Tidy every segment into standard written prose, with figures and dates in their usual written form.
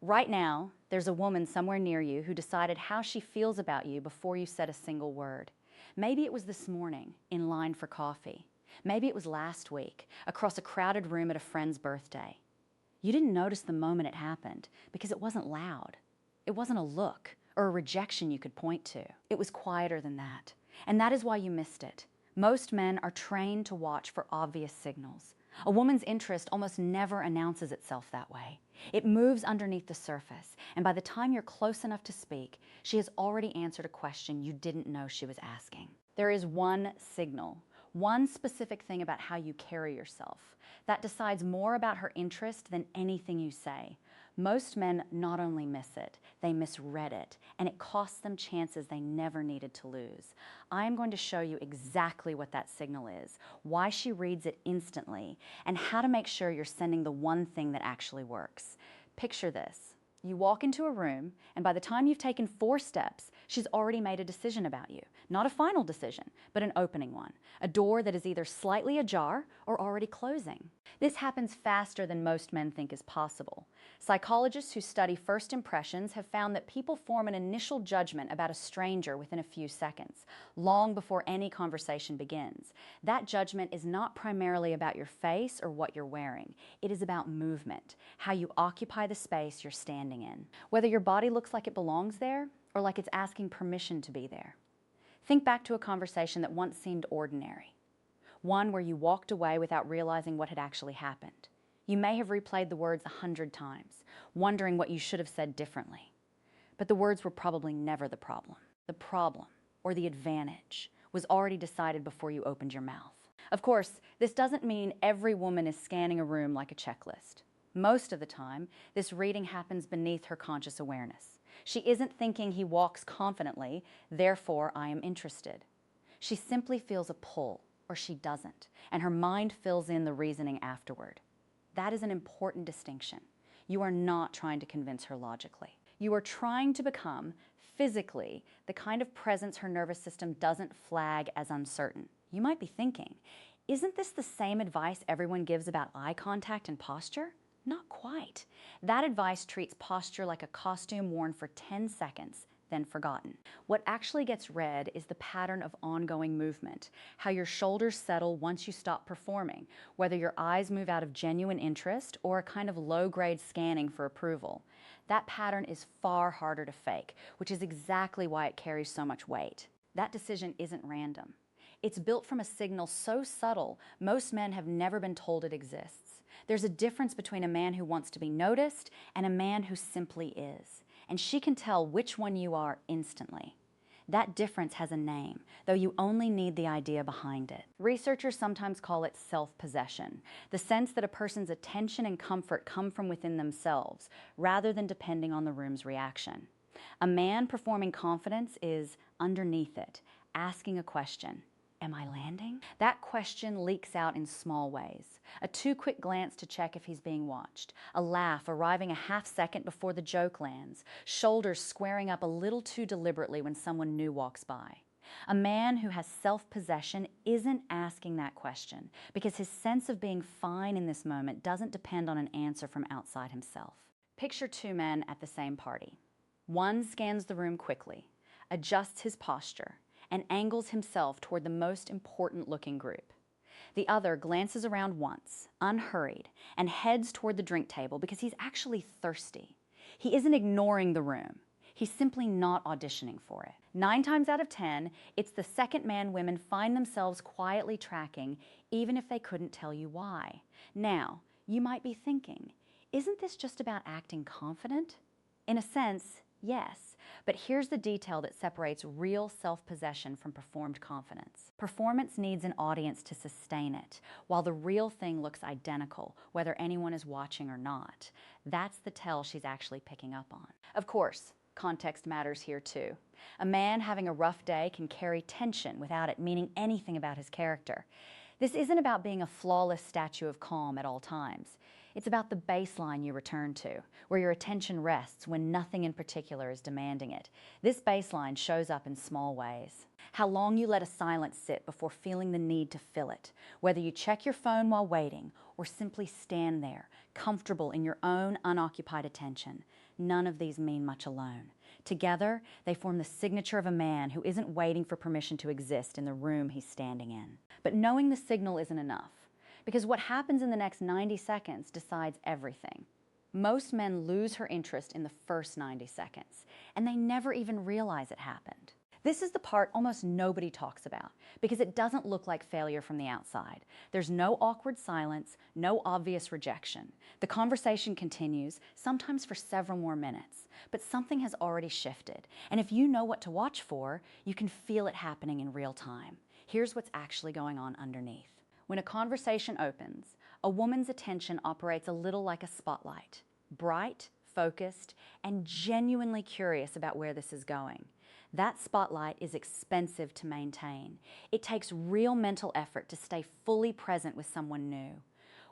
Right now, there's a woman somewhere near you who decided how she feels about you before you said a single word. Maybe it was this morning, in line for coffee. Maybe it was last week, across a crowded room at a friend's birthday. You didn't notice the moment it happened because it wasn't loud. It wasn't a look or a rejection you could point to. It was quieter than that. And that is why you missed it. Most men are trained to watch for obvious signals. A woman's interest almost never announces itself that way. It moves underneath the surface, and by the time you're close enough to speak, she has already answered a question you didn't know she was asking. There is one signal, one specific thing about how you carry yourself, that decides more about her interest than anything you say. Most men not only miss it, they misread it, and it costs them chances they never needed to lose. I am going to show you exactly what that signal is, why she reads it instantly, and how to make sure you're sending the one thing that actually works. Picture this. You walk into a room, and by the time you've taken 4 steps, she's already made a decision about you. Not a final decision, but an opening one. A door that is either slightly ajar or already closing. This happens faster than most men think is possible. Psychologists who study first impressions have found that people form an initial judgment about a stranger within a few seconds, long before any conversation begins. That judgment is not primarily about your face or what you're wearing. It is about movement, how you occupy the space you're standing in. Whether your body looks like it belongs there or like it's asking permission to be there. Think back to a conversation that once seemed ordinary. One where you walked away without realizing what had actually happened. You may have replayed the words 100 times, wondering what you should have said differently. But the words were probably never the problem. The problem, or the advantage, was already decided before you opened your mouth. Of course, this doesn't mean every woman is scanning a room like a checklist. Most of the time, this reading happens beneath her conscious awareness. She isn't thinking he walks confidently, therefore I am interested. She simply feels a pull, or she doesn't, and her mind fills in the reasoning afterward. That is an important distinction. You are not trying to convince her logically. You are trying to become, physically, the kind of presence her nervous system doesn't flag as uncertain. You might be thinking, isn't this the same advice everyone gives about eye contact and posture? Not quite. That advice treats posture like a costume worn for 10 seconds, then forgotten. What actually gets read is the pattern of ongoing movement, how your shoulders settle once you stop performing, whether your eyes move out of genuine interest or a kind of low-grade scanning for approval. That pattern is far harder to fake, which is exactly why it carries so much weight. That decision isn't random. It's built from a signal so subtle, most men have never been told it exists. There's a difference between a man who wants to be noticed and a man who simply is. And she can tell which one you are instantly. That difference has a name, though you only need the idea behind it. Researchers sometimes call it self-possession, the sense that a person's attention and comfort come from within themselves, rather than depending on the room's reaction. A man performing confidence is underneath it, asking a question. Am I landing? That question leaks out in small ways. A too quick glance to check if he's being watched. A laugh arriving a half second before the joke lands. Shoulders squaring up a little too deliberately when someone new walks by. A man who has self-possession isn't asking that question because his sense of being fine in this moment doesn't depend on an answer from outside himself. Picture 2 men at the same party. One scans the room quickly, adjusts his posture, and angles himself toward the most important looking group. The other glances around once, unhurried, and heads toward the drink table because he's actually thirsty. He isn't ignoring the room. He's simply not auditioning for it. 9 times out of 10, it's the second man women find themselves quietly tracking, even if they couldn't tell you why. Now, you might be thinking, isn't this just about acting confident? In a sense, yes. But here's the detail that separates real self-possession from performed confidence. Performance needs an audience to sustain it, while the real thing looks identical, whether anyone is watching or not. That's the tell she's actually picking up on. Of course, context matters here too. A man having a rough day can carry tension without it meaning anything about his character. This isn't about being a flawless statue of calm at all times. It's about the baseline you return to, where your attention rests when nothing in particular is demanding it. This baseline shows up in small ways. How long you let a silence sit before feeling the need to fill it, whether you check your phone while waiting or simply stand there, comfortable in your own unoccupied attention. None of these mean much alone. Together, they form the signature of a man who isn't waiting for permission to exist in the room he's standing in. But knowing the signal isn't enough, because what happens in the next 90 seconds decides everything. Most men lose her interest in the first 90 seconds, and they never even realize it happened. This is the part almost nobody talks about, because it doesn't look like failure from the outside. There's no awkward silence, no obvious rejection. The conversation continues, sometimes for several more minutes, but something has already shifted. And if you know what to watch for, you can feel it happening in real time. Here's what's actually going on underneath. When a conversation opens, a woman's attention operates a little like a spotlight, bright, focused, and genuinely curious about where this is going. That spotlight is expensive to maintain. It takes real mental effort to stay fully present with someone new.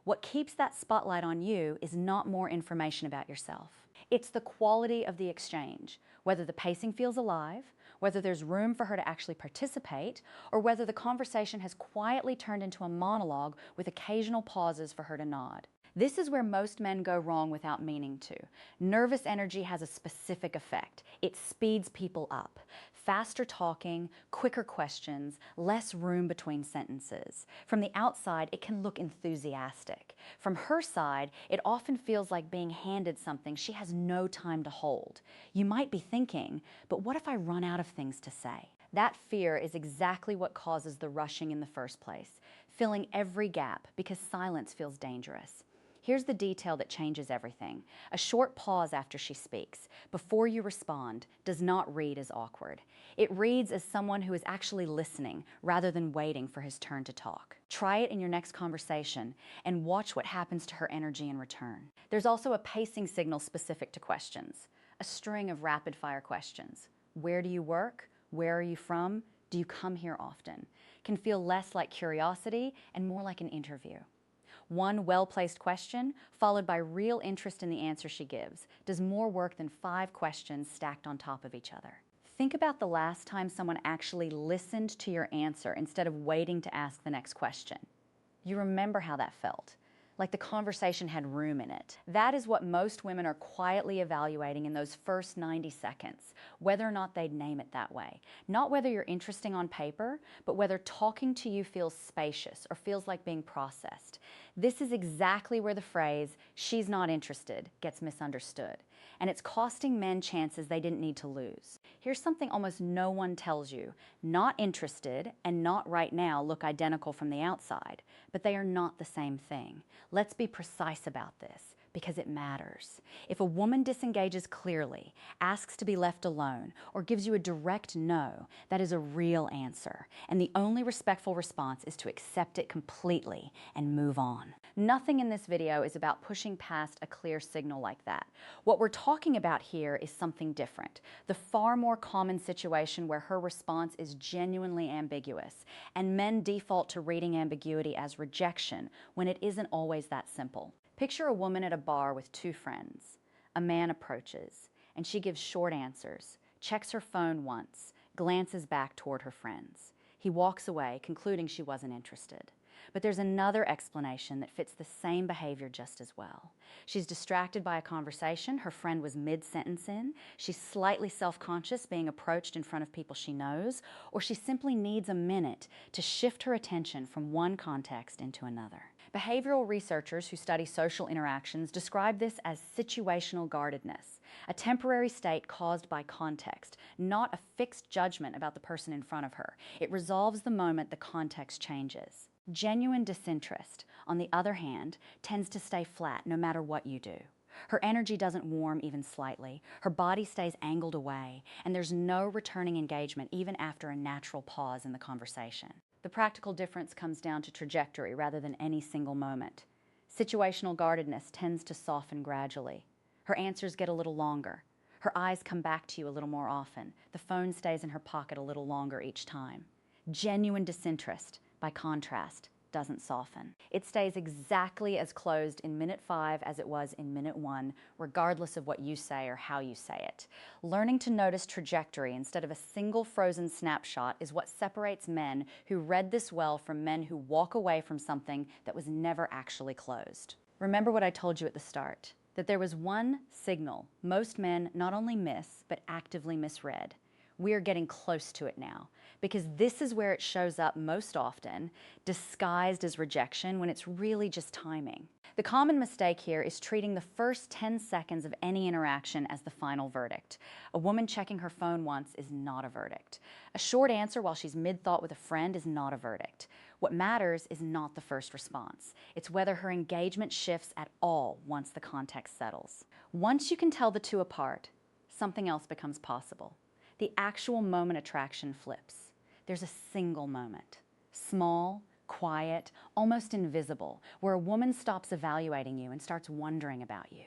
What keeps that spotlight on you is not more information about yourself. It's the quality of the exchange, whether the pacing feels alive, whether there's room for her to actually participate, or whether the conversation has quietly turned into a monologue with occasional pauses for her to nod. This is where most men go wrong without meaning to. Nervous energy has a specific effect. It speeds people up. Faster talking, quicker questions, less room between sentences. From the outside, it can look enthusiastic. From her side, it often feels like being handed something she has no time to hold. You might be thinking, but what if I run out of things to say? That fear is exactly what causes the rushing in the first place, filling every gap because silence feels dangerous. Here's the detail that changes everything. A short pause after she speaks, before you respond, does not read as awkward. It reads as someone who is actually listening rather than waiting for his turn to talk. Try it in your next conversation and watch what happens to her energy in return. There's also a pacing signal specific to questions, a string of rapid-fire questions. Where do you work? Where are you from? Do you come here often? Can feel less like curiosity and more like an interview. One well-placed question, followed by real interest in the answer she gives, does more work than 5 questions stacked on top of each other. Think about the last time someone actually listened to your answer instead of waiting to ask the next question. You remember how that felt, like the conversation had room in it. That is what most women are quietly evaluating in those first 90 seconds, whether or not they'd name it that way. Not whether you're interesting on paper, but whether talking to you feels spacious or feels like being processed. This is exactly where the phrase, "she's not interested," gets misunderstood. And it's costing men chances they didn't need to lose. Here's something almost no one tells you. Not interested and not right now look identical from the outside, but they are not the same thing. Let's be precise about this, because it matters. If a woman disengages clearly, asks to be left alone, or gives you a direct no, that is a real answer. And the only respectful response is to accept it completely and move on. Nothing in this video is about pushing past a clear signal like that. What we're talking about here is something different. The far more common situation where her response is genuinely ambiguous, and men default to reading ambiguity as rejection when it isn't always that simple. Picture a woman at a bar with 2 friends. A man approaches, and she gives short answers, checks her phone once, glances back toward her friends. He walks away, concluding she wasn't interested. But there's another explanation that fits the same behavior just as well. She's distracted by a conversation her friend was mid-sentence in, she's slightly self-conscious being approached in front of people she knows, or she simply needs a minute to shift her attention from one context into another. Behavioral researchers who study social interactions describe this as situational guardedness, a temporary state caused by context, not a fixed judgment about the person in front of her. It resolves the moment the context changes. Genuine disinterest, on the other hand, tends to stay flat no matter what you do. Her energy doesn't warm even slightly, her body stays angled away, and there's no returning engagement even after a natural pause in the conversation. The practical difference comes down to trajectory rather than any single moment. Situational guardedness tends to soften gradually. Her answers get a little longer. Her eyes come back to you a little more often. The phone stays in her pocket a little longer each time. Genuine disinterest, by contrast, doesn't soften. It stays exactly as closed in minute 5 as it was in minute 1, regardless of what you say or how you say it. Learning to notice trajectory instead of a single frozen snapshot is what separates men who read this well from men who walk away from something that was never actually closed. Remember what I told you at the start, that there was one signal most men not only miss, but actively misread. We are getting close to it now, because this is where it shows up most often, disguised as rejection when it's really just timing. The common mistake here is treating the first 10 seconds of any interaction as the final verdict. A woman checking her phone once is not a verdict. A short answer while she's mid-thought with a friend is not a verdict. What matters is not the first response. It's whether her engagement shifts at all once the context settles. Once you can tell the two apart, something else becomes possible. The actual moment attraction flips. There's a single moment, small, quiet, almost invisible, where a woman stops evaluating you and starts wondering about you.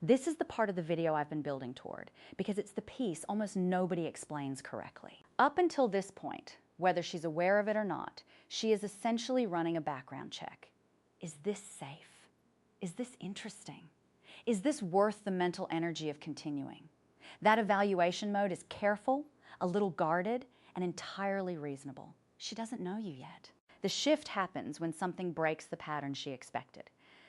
This is the part of the video I've been building toward, because it's the piece almost nobody explains correctly. Up until this point, whether she's aware of it or not, she is essentially running a background check. Is this safe? Is this interesting? Is this worth the mental energy of continuing? That evaluation mode is careful, a little guarded, and entirely reasonable. She doesn't know you yet. The shift happens when something breaks the pattern she expected.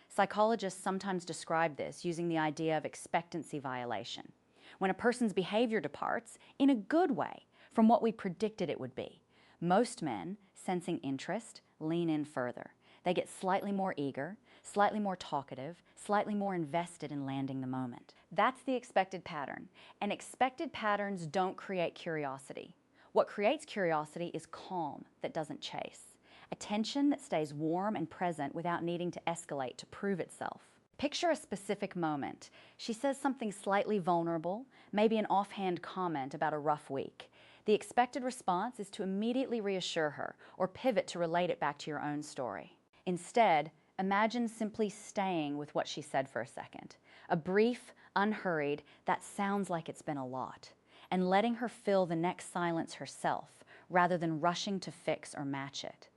Psychologists sometimes describe this using the idea of expectancy violation, when a person's behavior departs, in a good way, from what we predicted it would be. Most men, sensing interest, lean in further. They get slightly more eager, slightly more talkative, slightly more invested in landing the moment. That's the expected pattern, and expected patterns don't create curiosity. What creates curiosity is calm that doesn't chase, attention that stays warm and present without needing to escalate to prove itself. Picture a specific moment. She says something slightly vulnerable, maybe an offhand comment about a rough week. The expected response is to immediately reassure her or pivot to relate it back to your own story. Instead, imagine simply staying with what she said for a second. A brief, unhurried, that sounds like it's been a lot, and letting her fill the next silence herself, rather than rushing to fix or match it.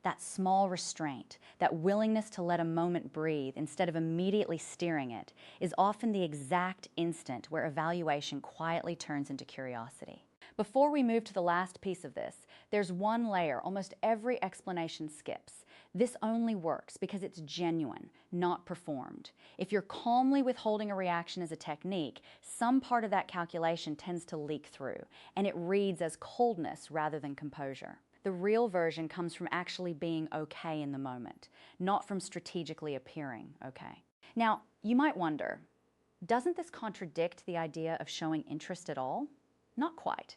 That small restraint, that willingness to let a moment breathe instead of immediately steering it, is often the exact instant where evaluation quietly turns into curiosity. Before we move to the last piece of this, there's one layer almost every explanation skips. This only works because it's genuine, not performed. If you're calmly withholding a reaction as a technique, some part of that calculation tends to leak through, and it reads as coldness rather than composure. The real version comes from actually being okay in the moment, not from strategically appearing okay. Now, you might wonder, doesn't this contradict the idea of showing interest at all? Not quite.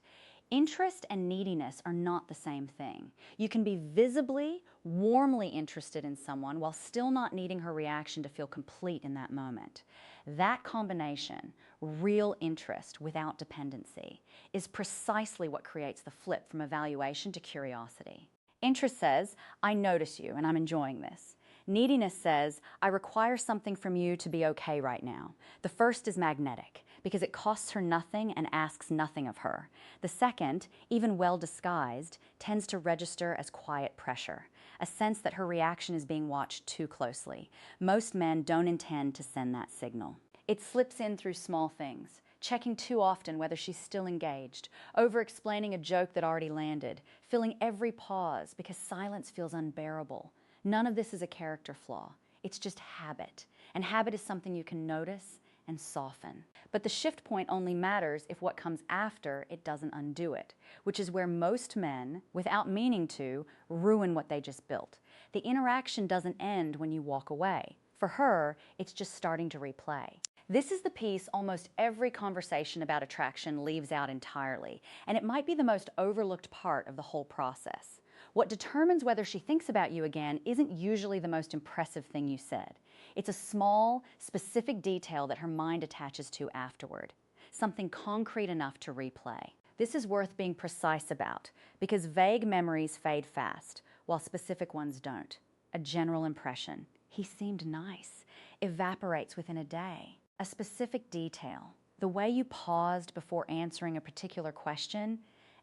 Interest and neediness are not the same thing. You can be visibly, warmly interested in someone while still not needing her reaction to feel complete in that moment. That combination, real interest without dependency, is precisely what creates the flip from evaluation to curiosity. Interest says, I notice you and I'm enjoying this. Neediness says, I require something from you to be okay right now. The first is magnetic, because it costs her nothing and asks nothing of her. The second, even well disguised, tends to register as quiet pressure, a sense that her reaction is being watched too closely. Most men don't intend to send that signal. It slips in through small things, checking too often whether she's still engaged, over-explaining a joke that already landed, filling every pause because silence feels unbearable. None of this is a character flaw. It's just habit, and habit is something you can notice and soften. But the shift point only matters if what comes after it doesn't undo it, which is where most men, without meaning to, ruin what they just built. The interaction doesn't end when you walk away. For her, it's just starting to replay. This is the piece almost every conversation about attraction leaves out entirely, and it might be the most overlooked part of the whole process. What determines whether she thinks about you again isn't usually the most impressive thing you said. It's a small, specific detail that her mind attaches to afterward, something concrete enough to replay. This is worth being precise about, because vague memories fade fast, while specific ones don't. A general impression, he seemed nice, evaporates within a day. A specific detail, the way you paused before answering a particular question,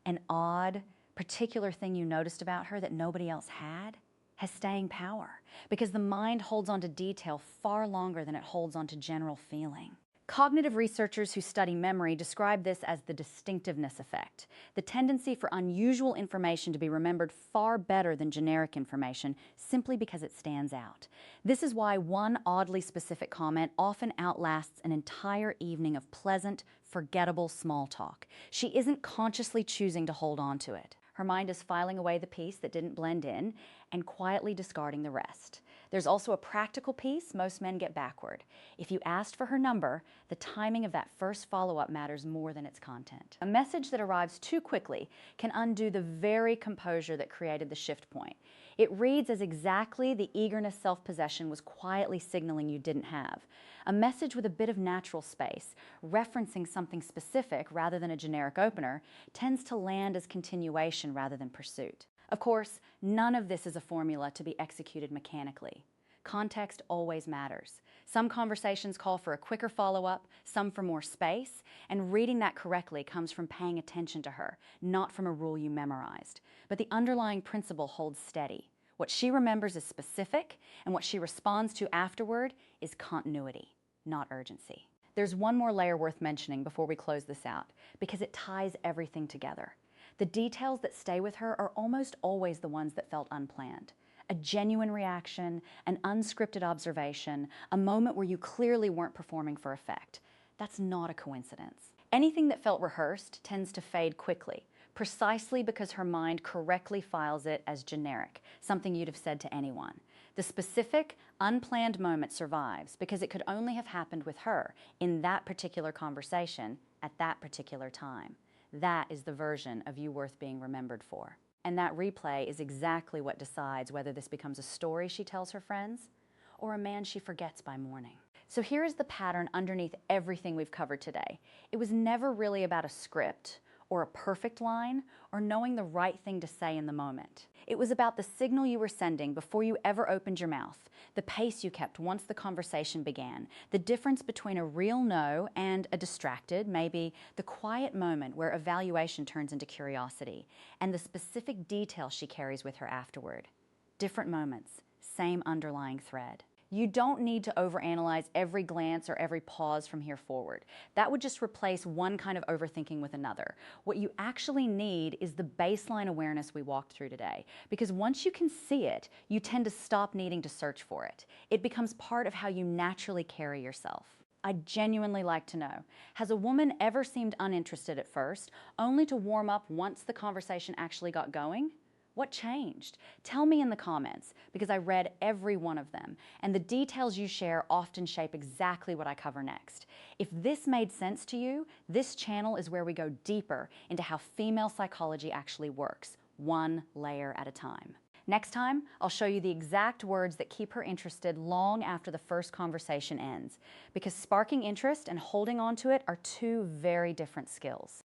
an odd, particular thing you noticed about her that nobody else had has staying power because the mind holds on to detail far longer than it holds on to general feeling. Cognitive researchers who study memory describe this as the distinctiveness effect, the tendency for unusual information to be remembered far better than generic information simply because it stands out. This is why one oddly specific comment often outlasts an entire evening of pleasant, forgettable small talk. She isn't consciously choosing to hold on to it. Her mind is filing away the piece that didn't blend in and quietly discarding the rest. There's also a practical piece most men get backward. If you asked for her number, the timing of that first follow-up matters more than its content. A message that arrives too quickly can undo the very composure that created the shift point. It reads as exactly the eagerness self-possession was quietly signaling you didn't have. A message with a bit of natural space, referencing something specific rather than a generic opener, tends to land as continuation rather than pursuit. Of course, none of this is a formula to be executed mechanically. Context always matters. Some conversations call for a quicker follow-up, some for more space, and reading that correctly comes from paying attention to her, not from a rule you memorized. But the underlying principle holds steady. What she remembers is specific, and what she responds to afterward is continuity, not urgency. There's one more layer worth mentioning before we close this out, because it ties everything together. The details that stay with her are almost always the ones that felt unplanned. A genuine reaction, an unscripted observation, a moment where you clearly weren't performing for effect. That's not a coincidence. Anything that felt rehearsed tends to fade quickly, precisely because her mind correctly files it as generic, something you'd have said to anyone. The specific, unplanned moment survives because it could only have happened with her in that particular conversation at that particular time. That is the version of you worth being remembered for. And that replay is exactly what decides whether this becomes a story she tells her friends or a man she forgets by morning. So here is the pattern underneath everything we've covered today. It was never really about a script or a perfect line or knowing the right thing to say in the moment. It was about the signal you were sending before you ever opened your mouth, the pace you kept once the conversation began, the difference between a real no and a distracted, maybe the quiet moment where evaluation turns into curiosity, and the specific detail she carries with her afterward. Different moments, same underlying thread. You don't need to overanalyze every glance or every pause from here forward. That would just replace one kind of overthinking with another. What you actually need is the baseline awareness we walked through today. Because once you can see it, you tend to stop needing to search for it. It becomes part of how you naturally carry yourself. I'd genuinely like to know, has a woman ever seemed uninterested at first, only to warm up once the conversation actually got going? What changed? Tell me in the comments, because I read every one of them, and the details you share often shape exactly what I cover next. If this made sense to you, this channel is where we go deeper into how female psychology actually works, one layer at a time. Next time, I'll show you the exact words that keep her interested long after the first conversation ends, because sparking interest and holding on to it are two very different skills.